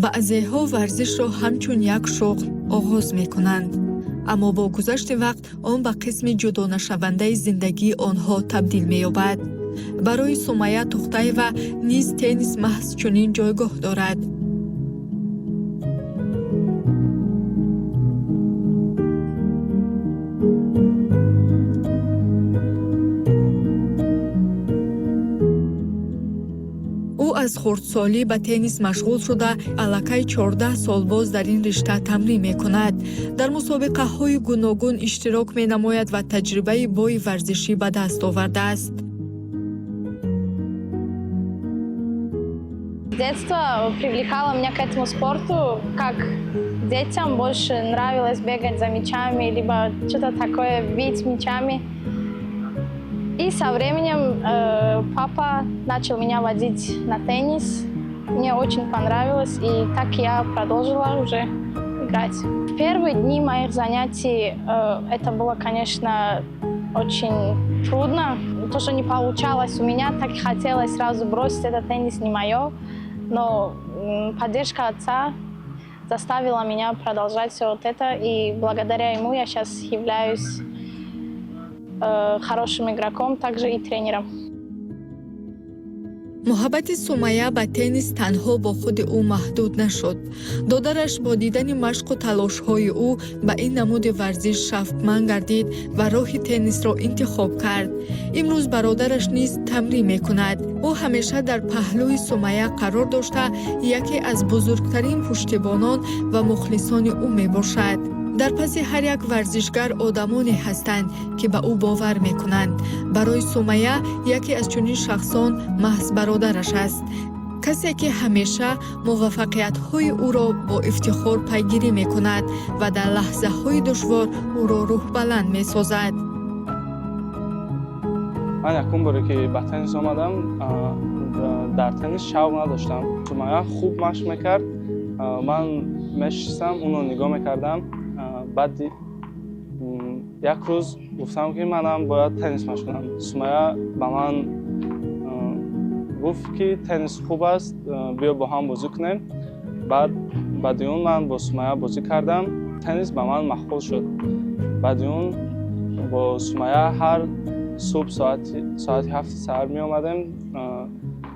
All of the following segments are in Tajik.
баъзеҳо варзишро ҳамчун як шуғл оғоз мекунанд, аммо бо гузашти вақт он ба қисми ҷудонашавандаи зиндагии онҳо табдил меёбад. барои Сумайя Тухтаева низ теннис маҳз чунин ҷойгоҳ дорад. аз хурдсолӣ ба теннис машғул шуда аллакай 14 сол боз дар ин ришта тамрин мекунад. дар мусобиқаҳои гуногун иштирок менамояд ва таҷрибаи бои варзишӣ ба даст овардааст. С детства привлекало меня к этому спорту, как детям больше нравилось бегать за мячами, либо что-то такое, бить мячами. И со временем папа начал меня водить на теннис. Мне очень понравилось, и так я продолжила уже играть. В первые дни моих занятий это было, конечно, очень трудно. То, что не получалось у меня, так и хотелось сразу бросить этот теннис, не мое. Но поддержка отца заставила меня продолжать все вот это, и благодаря ему я сейчас являюсь хорошим игроком, также и тренером. муҳаббати Сумайя ба теннис танҳо бо худи ӯ маҳдуд нашуд. додараш бо дидани машқу талошҳои ӯ ба ин намуди варзиш шавқманд гардид ва роҳи теннисро интихоб кард. имрӯз бародараш низ тамрин мекунад. ӯ ҳамеша дар паҳлӯи Сумайя қарор дошта, яке аз бузургтарин пуштибонон ва мухлисони ӯ мебошад. дар паси ҳар як варзишгар одамоне ҳастанд, ки ба ӯ бовар мекунанд. барои Сумайя яке аз чунин шахсон маҳз бародараш аст. касе ки ҳамеша муваффақиятҳои ӯро бо ифтихор пайгирӣ мекунад ва дар лаҳзаҳои душвор ӯро рӯҳбаланд месозад. ман якум боре ки ба теннис омадам, дар теннис шавқ надоштам. Сумайя хуб машқ мекард, ман мешистам, ӯро нигоҳ мекардам. баъд як рӯз гуфтам ки манам бояд теннис машқ кунам. Сумайя ба ман гуфт ки теннис хуб аст, биё бо ҳам бозӣ кунем. баъди он ман бо Сумайя бозӣ кардам. Теннис ба ман махбул шуд. баъди он бо Сумайя ҳар субҳ соати 7 саҳар меомадем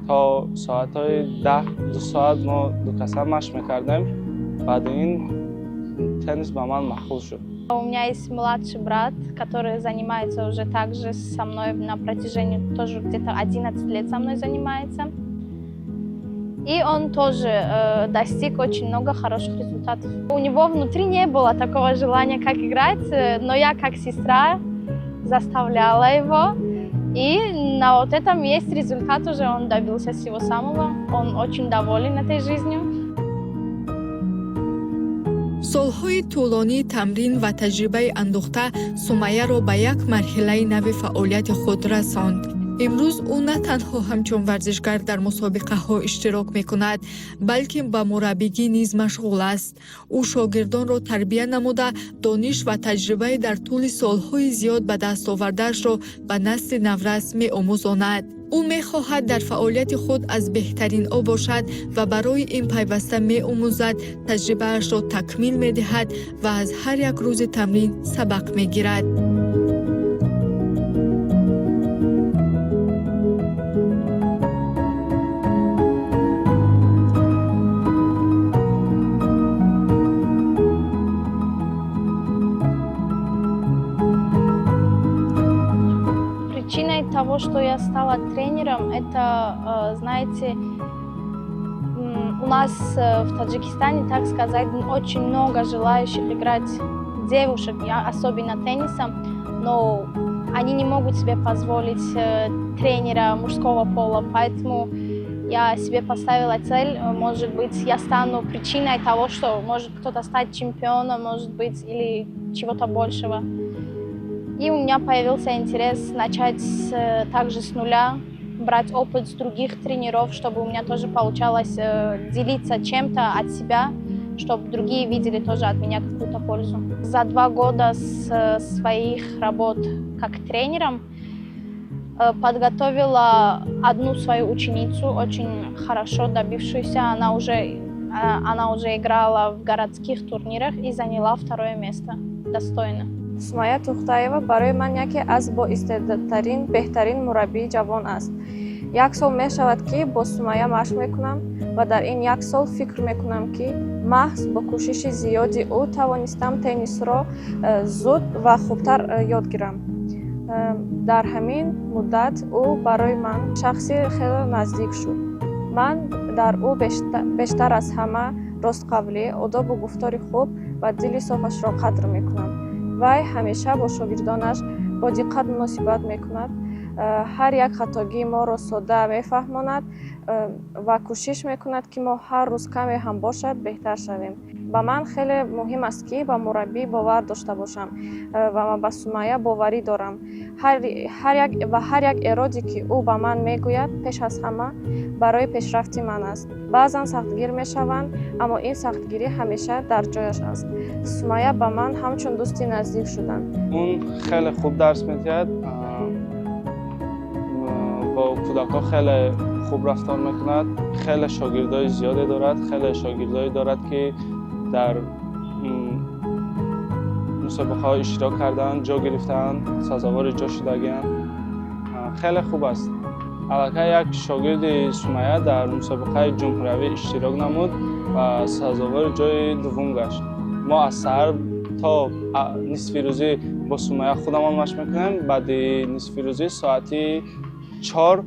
то соатҳои 10-2 соат мо дукаса машқ мекардем. баъди ин теннис ба ман махбул шуд. У меня есть младший брат, который занимается уже также со мной на протяжении тоже где-то 11 лет со мной занимается. И он тоже достиг очень много хороших результатов. У него внутри не было такого желания, как играть, но я как сестра заставляла его. И на вот этом есть результат уже, он добился всего самого. Он очень доволен этой жизнью. солҳои тӯлонии тамрин ва таҷрибаи андӯхта Сумайяро ба як марҳилаи нави фаъолияти худ расонд. имрӯз ӯ на танҳо ҳамчун варзишгар дар мусобиқаҳо иштирок мекунад, балки ба мураббигӣ низ машғул аст. ӯ шогирдонро тарбия намуда, дониш ва таҷрибаи дар тӯли солҳои зиёд ба дастовардаашро ба насли наврас меомӯзонад. ӯ мехоҳад дар фаъолияти худ аз беҳтаринҳо бошад ва барои ин пайваста меомӯзад, таҷрибаашро такмил медиҳад ва аз ҳар як рӯзи тамрин сабақ мегирад. Причиной того, что я стала тренером, это, знаете, у нас в Таджикистане, так сказать, очень много желающих играть девушек, особенно теннисом, но они не могут себе позволить тренера мужского пола, поэтому я себе поставила цель, может быть, я стану причиной того, что может кто-то стать чемпионом, может быть, или чего-то большего. И у меня появился интерес начать также с нуля, брать опыт с других тренеров, чтобы у меня тоже получалось делиться чем-то от себя, чтобы другие видели тоже от меня какую-то пользу. За 2 года своих работ как тренером подготовила одну свою ученицу, очень хорошо добившуюся. Она уже она уже играла в городских турнирах и заняла 2-е место. Достойно. Сумая Тухтаева барои ман яке аз боистеъдодтарин, беҳтарин мураббии ҷавон аст. Як сол мешавад ки бо Сумая машқ мекунам ва дар ин як сол фикр мекунам ки маҳз бо кӯшиши зиёди ӯ тавонистам теннисро зуд ва хубтар ёд гирам. Дар ҳамин муддат ӯ барои ман шахси хеле наздик шуд. Ман дар ӯ бештар аз ҳама ростқавлӣ, одобу гуфтори хуб ва дили софашро қадр мекунам. Вай ҳамеша бо шогирдонаш бо диққат муносибат мекунад, ҳар як хатогии моро сода мефаҳмонад ва кӯшиш мекунад ки мо ҳар рӯз каме ҳам бошад беҳтар шавем. Ба ман хеле муҳим аст ки ба мураббӣ бовар дошта бошам ва ман ба Сумая боварӣ дорам. ҳар як эроде ки ӯ ба ман мегӯяд пеш аз ҳама барои пешрафти ман аст. Баъзан сахтгир мешаванд, аммо ин сахтгирӣ ҳамеша дар ҷояш аст. Сумая ба ман ҳамчун дӯсти наздик шуданд. اون خیلی خوب درس می‌دهد. با کودکان خیلی خوب رفتار میکند. خیلی شاگردای زیادی دارد. خیلی شاگردایی دارد که در مسابقه ها اشتراک کردن، جا گرفتن، سزاوار جا شدگی‌اند. خیلی خوب است. البته یک شاگرد سمیه در مسابقه جمهوری اشتراک نمود و سزاوار جای دوم گشت. ما از سحر تا نصف روزی با سمیه خودمان مشق میکنیم. بعد نصف روزی ساعتی 4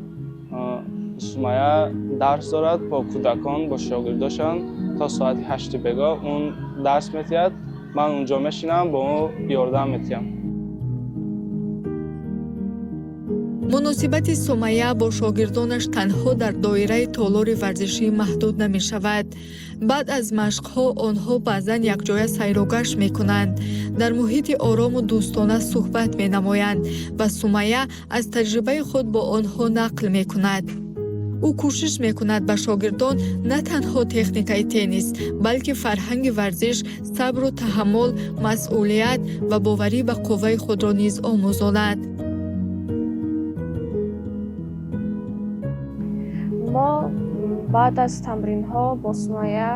سمیه درس دارد با کودکان، با شاگرداشان تا ساعت 8 بگاه اون درس میتید. من اونجا میشینم با اون یاردم میتیم. муносибати Сумая бо шогирдонаш танҳо дар доираи толори варзишӣ маҳдуд намешавад. баъд аз машқҳо онҳо баъзан якҷоя сайрогашт мекунанд, дар муҳити орому дӯстона суҳбат менамоянд ва Сумая аз таҷрибаи худ бо онҳо нақл мекунад. ӯ кӯшиш мекунад ба шогирдон на танҳо техникаи теннис, балки фарҳанги варзиш, сабру таҳаммул, масъулият ва боварӣ ба қувваи худро низ омӯзонад. мо баъд аз тамринҳо бо Сумая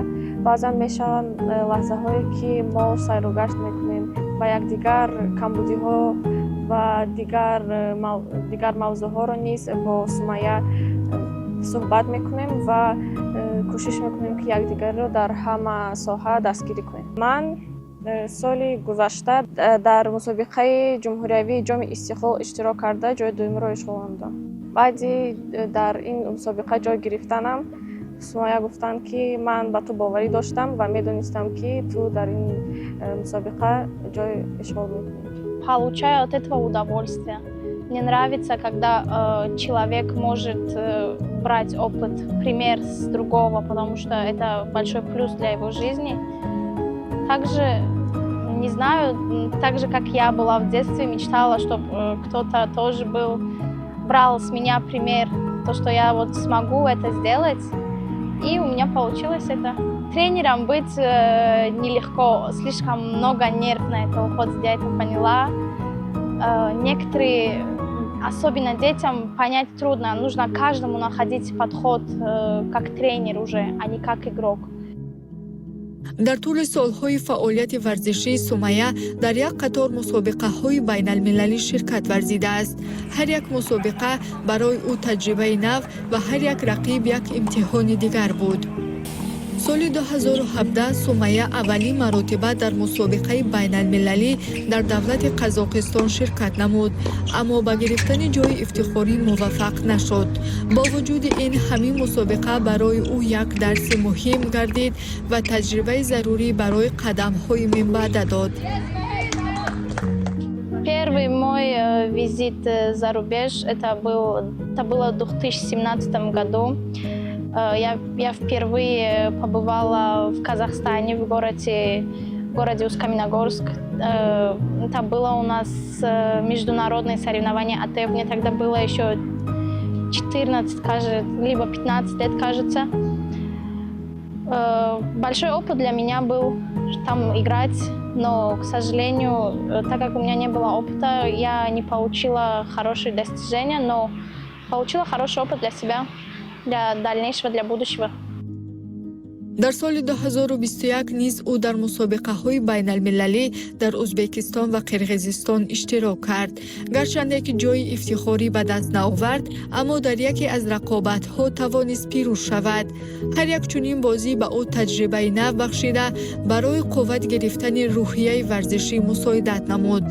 баъзан мешаванд лаҳзаҳое ки мо сайругашт мекунем ба якдигар камбудиҳо ва дигар мавзӯъҳоро низ бо Сумая суҳбат мекунем ва кӯшиш мекунем ки якдигарро дар ҳама соҳа дастгирӣ кунем. Ман соли гузашта дар мусобиқаи ҷумҳуриявии ҷоми Истиқлол иштирок карда ҷои дуюмро ишғол намудам. баъди дар ин мусобиқа ҷой гирифтанам Сумая гуфтанд ки ман ба ту боварӣ доштам ва медонистам ки ту дар ин мусобиқа ҷой ишғол мекунӣ. Получаю от этого удовольствие. Мне нравится, когда человек может брать опыт, пример с другого, потому что это большой плюс для его жизни. Также, не знаю, так же, как я была в детстве, мечтала, чтобы кто-то тоже брал с меня пример, то, что я вот смогу это сделать. И у меня получилось это. Тренером быть нелегко, слишком много нерв на это уходит, я это поняла. Некоторые, особенно детям, понять трудно. Нужно каждому находить подход как тренер уже, а не как игрок. дар тӯли солҳои фаъолияти варзишии Сумая дар як қатор мусобиқаҳои байналмилалӣ ширкат варзидааст. ҳар як мусобиқа барои ӯ таҷрибаи нав ва ҳар як рақиб як имтиҳони дигар буд. соли 2017 Сумая аввалин маротиба дар мусобиқаи байналмилалӣ дар давлати Қазоқистон ширкат намуд, аммо ба гирифтани ҷои ифтихорӣ муваффақ нашуд. бо вуҷуди ин ҳамин мусобиқа барои ӯ як дарси муҳим гардид ва таҷрибаи зарурӣ барои қадамҳои минбаъда дод. Первый мой визит за рубеж, это было в 2017 году. Я впервые побывала в Казахстане, в городе Усть-Каменогорск. Это было у нас международное соревнование АТФ. Мне тогда было еще 14, кажется, либо 15 лет, кажется. Большой опыт для меня был там играть, но, к сожалению, так как у меня не было опыта, я не получила хорошие достижения, но получила хороший опыт для себя, для дальнейшего, для будущего. дар соли 2021 низ ӯ дар мусобиқаҳои байналмилалӣ дар ӯзбекистон ва қирғизистон иштирок кард. гарчанде ки ҷои ифтихорӣ ба даст наовард, аммо дар яке аз рақобатҳо тавонист пирӯз шавад. ҳар як чунин бозӣ ба ӯ таҷрибаи нав бахшида, барои қувват гирифтани рӯҳияи варзишӣ мусоидат намуд.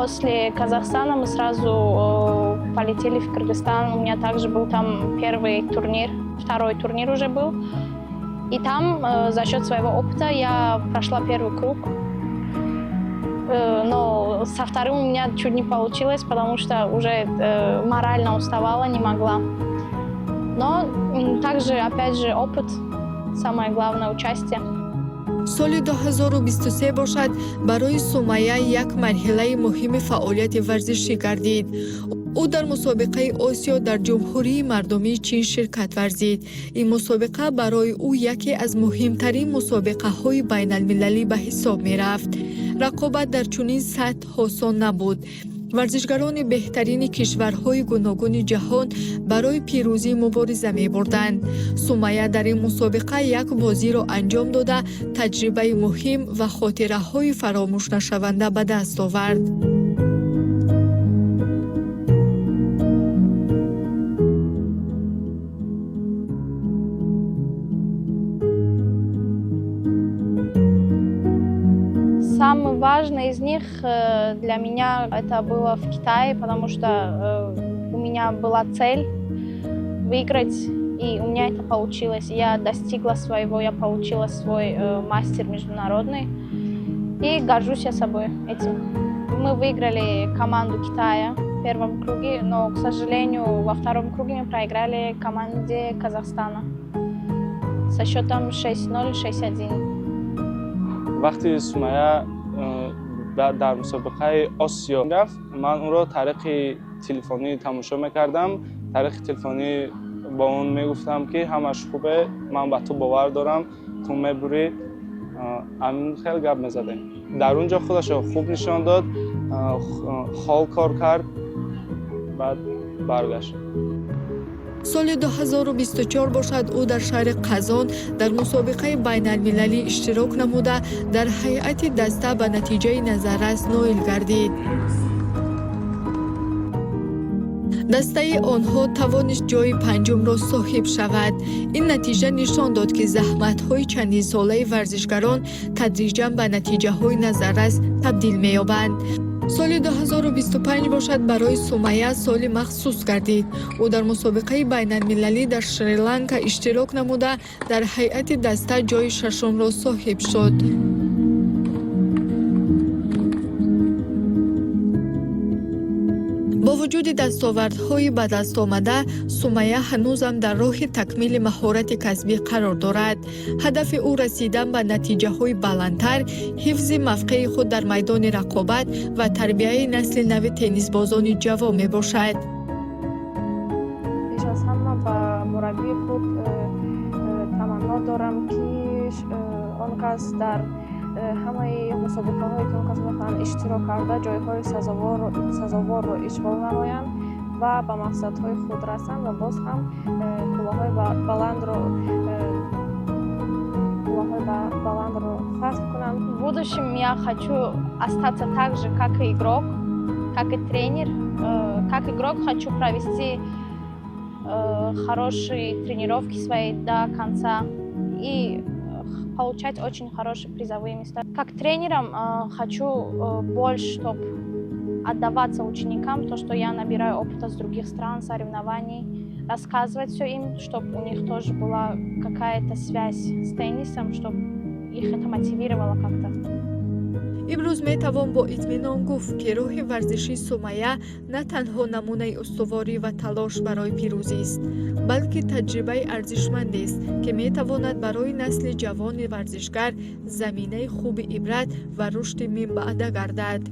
После Казахстана мы сразу полетели в Кыргызстан. У меня также был там первый турнир, второй турнир уже был. И там за счет своего опыта я прошла первый круг. Но со вторым у меня чуть не получилось, потому что уже морально уставала, не могла. Но также, опять же, опыт, самое главное, участие. соли 2023 бошад барои Сумайя як марҳилаи муҳими фаъолияти варзишӣ гардид. ӯ дар мусобиқаи Осиё дар ҷумҳурии мардумии Чин ширкат варзид. ин мусобиқа барои ӯ яке аз муҳимтарин мусобиқаҳои байналмилалӣ ба ҳисоб мерафт. рақобат дар чунин сатҳ осон набуд. варзишгарони беҳтарини кишварҳои гуногуни ҷаҳон барои пирӯзӣ мубориза мебурданд. Сумайя дар ин мусобиқа як бозиро анҷом дода, таҷрибаи муҳим ва хотираҳои фаромӯшнашаванда ба даст овард. Самый важный из них для меня это было в Китае, потому что у меня была цель выиграть, и у меня это получилось. Я достигла своего, я получила свой мастер международный, и горжусь я собой этим. Мы выиграли команду Китая в первом круге, но, к сожалению, во втором круге мы проиграли команде Казахстана со счетом 6-0, 6-1. вақти Сумайя дар мусобиқаи Осиё рафт, ман ӯро тариқи телефонӣ тамошо мекардам. тариқи телефонӣ ба он мегуфтам ки ҳамаш хубе, ман ба ту бовар дорам, ту мебурӣ. амин хеле гап мезадем. дар он ҷо худашро хуб нишон дод, хол кор кард, баъд баргашт. соли 2024 бошад ӯ дар шаҳри Қазон дар мусобиқаи байналмилалӣ иштирок намуда, дар ҳайати даста ба натиҷаи назаррас ноил гардид. дастаи онҳо тавонист ҷои панҷумро соҳиб шавад. ин натиҷа нишон дод ки заҳматҳои чандин солаи варзишгарон тадриҷан ба натиҷаҳои назаррас табдил меёбанд. соли 2025 бошад барои Сумайя соли махсус гардид. ӯ дар мусобиқаи байналмилалӣ дар Шри-Ланка иштирок намуда, дар ҳайати даста ҷои шашумро соҳиб шуд. бо вуҷуди дастовардҳои ба дастомада, Сумайя ҳанӯзам дар роҳи такмили маҳорати касбӣ қарор дорад. ҳадафи ӯ расидан ба натиҷаҳои баландтар, ҳифзи мавқеи худ дар майдони рақобат ва тарбияи насли нави теннисбозони ҷавон мебошад. بیش از همه با مربی خود تمنا دارم که آن کس در همه مسابقه هایی که آن کس بخواهند اشتراک کرده جایهای سزاوار رو اشغال نمایند و به مقصدهای خود رسند و باز هم کلاههای بلند رو فتح کنند. В будущем я хочу остаться так же, как и игрок, как и тренер. Как игрок хочу провести хорошие тренировки свои до конца и получать очень хорошие призовые места. Как тренером хочу больше, чтобы отдаваться ученикам, то, что я набираю опыта с других стран, соревнований, рассказывать все им, чтобы у них тоже была какая-то связь с теннисом, чтобы их это мотивировало как-то. имрӯз метавон бо итминон гуфт ки роҳи варзиши Сумайя на танҳо намунаи устуворӣ ва талош барои пирӯзист, балки таҷрибаи арзишмандест ки метавонад барои насли ҷавони варзишгар заминаи хуби ибрат ва рушди минбаъда гардад.